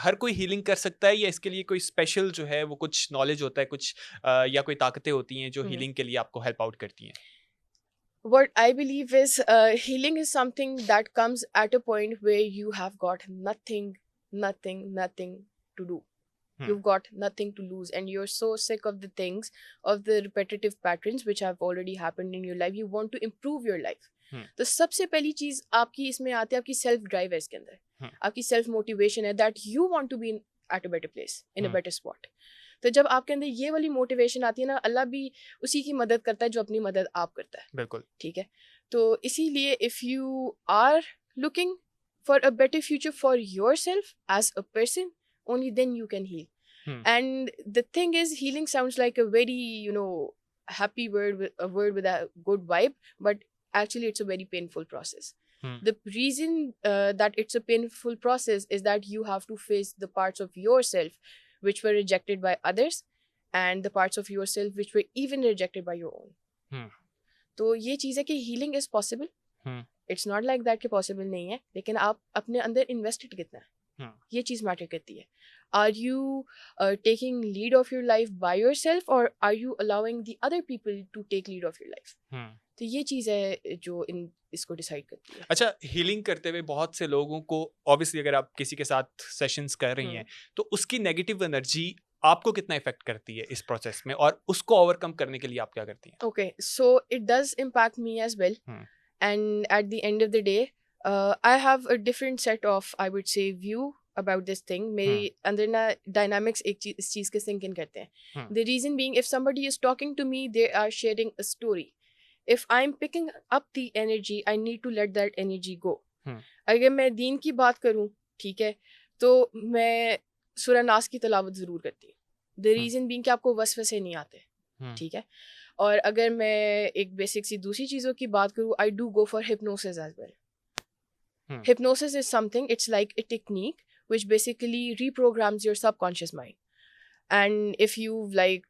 हर कोई हीलिंग कर सकता है या इसके लिए कोई स्पेशल जो है वो कुछ नॉलेज होता है, कुछ या कोई ताकतें होती हैं जो Mhm. हीलिंग के लिए आपको हेल्प आउट करती हैं? What I believe is healing is something that comes at a point where you have got nothing to do. Hmm, You've got nothing to lose, and you're so sick of the things, of the repetitive patterns which have already happened in your life. You want to improve your life. हुँ, तो सबसे पहली चीज आपकी इसमें आती है, आपकी self drive है इसके अंदर, हुँ, आपकी सेल्फ मोटिवेशन है, that you want to be at a better place, in a hmm, better spot. तो जब आपके अंदर ये वाली मोटिवेशन आती है ना, अल्लाह भी उसी की मदद करता है जो अपनी मदद आप करता है. बिल्कुल। ठीक है. तो इसीलिए if you are looking for a better future for your self as a person, only then you can heal. Hmm, And the thing is, healing sounds like a very, happy word, a word with a good vibe, but actually it's a very painful process. Hmm, The reason that it's a painful process is that you have to face the parts of yourself which were rejected by others, and the parts of yourself which were even rejected by your own. हुँ, तो ये चीज़ है कि healing is possible. Hmm, it's not like that कि possible नहीं है, लेकिन आप अपने अंदर इन्वेस्टेड कितना है, हुँ, ये चीज़ मैटर करती है. Are you taking lead of your life by yourself, और are you allowing the other people to take lead of your life. हुँ। तो ये चीज़ है जो इसको डिसाइड करती है. अच्छा, हीलिंग करते हुए बहुत से लोगों को ऑब्वियसली अगर आप किसी के साथ सेशंस कर रही हैं, तो उसकी नेगेटिव एनर्जी आपको कितना इफ़ेक्ट करती है इस प्रोसेस में और उसको ओवरकम करने के लिए आप क्या करती हैं? Okay, so it does impact me as well. Hmm, And at the end of the day, I have a different set of, I would say, view about this thing. मेरे हुँ, अंदर ना dynamics इस चीज़ के sink in करते हैं. हुँ, The reason being, if somebody is talking to me, they are sharing a story. If I'm picking up the energy, I need to let that energy go. हुँ, अगर मैं दीन की बात करूँ, ठीक है, तो मैं सूरह नास की तिलावत ज़रूर करती हूँ. The हुँ, reason being कि आपको वसवसे नहीं आते. हुँ, ठीक है. और अगर मैं एक बेसिक सी दूसरी चीज़ों की बात करूँ, I do go for hypnosis as well. Hmm, Hypnosis is something, it's like a technique which basically reprograms your subconscious mind. And if you like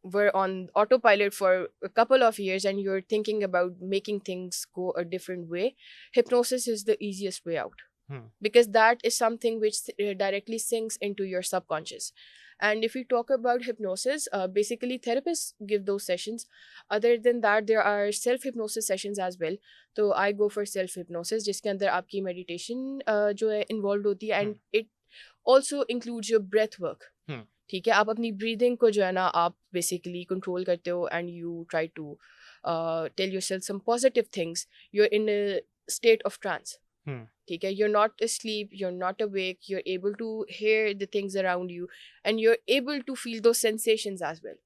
were on autopilot for a couple of years and you're thinking about making things go a different way, hypnosis is the easiest way out, hmm, because that is something which directly sinks into your subconscious. And if we talk about hypnosis, basically therapists give those sessions. Other than that, there are self hypnosis sessions as well. So I go for self hypnosis, जिसके अंदर आपकी meditation जो है involved होती है, हुँ, and it also includes your breath work. हुँ, ठीक है, आप अपनी breathing को जो है ना आप basically control करते हो, and you try to tell yourself some positive things. You're in a state of trance. हुँ, ठीक है, you're not asleep, you're not awake, you're able to hear the things around you, and you're able to feel those sensations as well.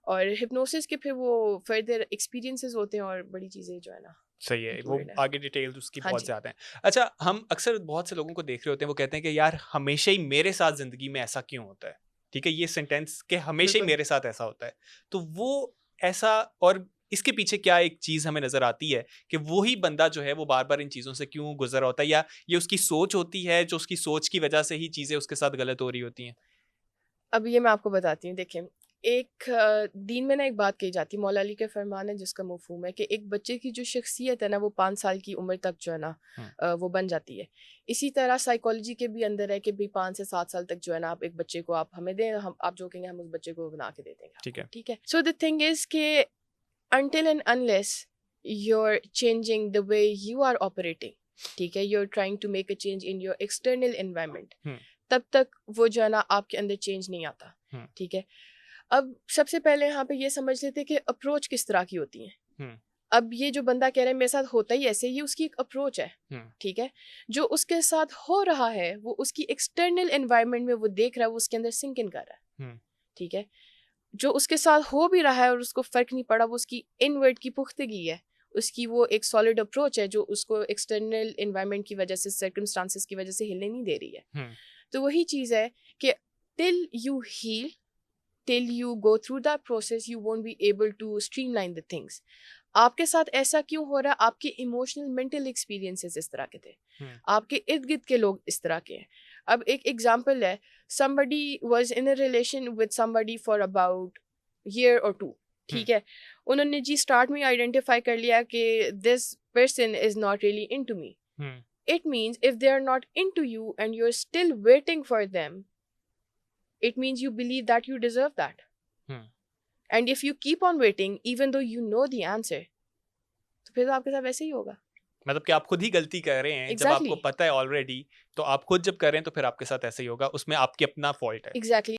और hypnosis के फिर वो further experiences होते हैं और बड़ी चीज़ें जो है ना सही है, वो included है. आगे डिटेल्स उसकी हाँ बहुत जी. ज़्यादा हैं। अच्छा, हम अक्सर बहुत से लोगों को देख रहे होते हैं, वो कहते हैं कि यार हमेशा ही मेरे साथ ज़िंदगी में ऐसा क्यों होता है? ठीक है, ये सेंटेंस कि हमेशा ही बिल्कुल. मेरे साथ ऐसा होता है। तो वो ऐसा और इसके पीछे क्या एक चीज़ हमें नज़र आती है कि वही बंदा जो है वो बार-बार इन चीज़ों से क्यों गुज़र रहा होता है या ये उसकी सोच होती है, जो उसकी सोच की वज़ह से ही चीज़ें उसके साथ गलत हो रही होती हैं? अब ये मैं आपको बताती हूँ. देखिए, एक दीन में ना एक बात कही जाती है, मौला अली का फरमान है जिसका मफ़हूम है कि एक बच्चे की जो शख्सियत है ना, वो 5 साल की उम्र तक जो है ना हुँ, वो बन जाती है. इसी तरह साइकोलॉजी के भी अंदर है कि भाई 5 से 7 साल तक जो है ना, आप एक बच्चे को आप हमें दें, हम आप जो कहेंगे हम उस बच्चे को बना के दे देंगे ठीक आपको. है। ठीक है. सो द थिंग इज़ कि until and unless you're changing the way you are operating, ठीक है, you're trying to make a change in your external environment, हुँ, तब तक वो जो है ना आपके अंदर चेंज नहीं आता. हुँ, ठीक है. अब सबसे पहले यहाँ पे ये समझ लेते हैं कि अप्रोच किस तरह की होती है. हुँ, अब ये जो बंदा कह रहा है मेरे साथ होता ही ऐसे, ये उसकी एक अप्रोच है. हुँ, ठीक है. जो उसके साथ हो रहा है वो उसकी एक्सटर्नल एनवायरनमेंट में वो देख रहा है, वो उसके अंदर सिंक इन कर रहा है. हुँ, ठीक है. जो उसके साथ हो भी रहा है और उसको फ़र्क नहीं पड़ा, वो उसकी इनवर्ड की पुख्तगी है, उसकी वो एक सॉलिड अप्रोच है जो उसको एक्सटर्नल एनवायरनमेंट की वजह से, सर्कमस्टांसेस की वजह से हिलने नहीं दे रही है. हुँ, तो वही चीज़ है कि till you heal, till you go through that process, you won't be able to streamline the things. आपके साथ ऐसा क्यों हो रहा है? आपके इमोशनल मेंटल एक्सपीरियंसेस इस तरह के थे, हुँ, आपके इर्द गिर्द के लोग इस तरह के हैं. अब एक एग्जाम्पल है, somebody was in a relation with somebody for about year or two. हुँ, ठीक है. उन्होंने जी स्टार्ट में आइडेंटिफाई कर लिया कि this person is not really into me. Hmm, it means if they are not into you and you're still waiting for them, it means you believe that you deserve that. And if you keep on waiting even though you know the answer, तो फिर तो आपके साथ वैसे ही होगा. मतलब कि आप खुद ही गलती कर रहे हैं. जब आपको Exactly. पता है ऑलरेडी, तो आप खुद जब कर रहे हैं तो फिर आपके साथ ऐसे ही होगा. उसमें आपकी अपना फॉल्ट है. Exactly.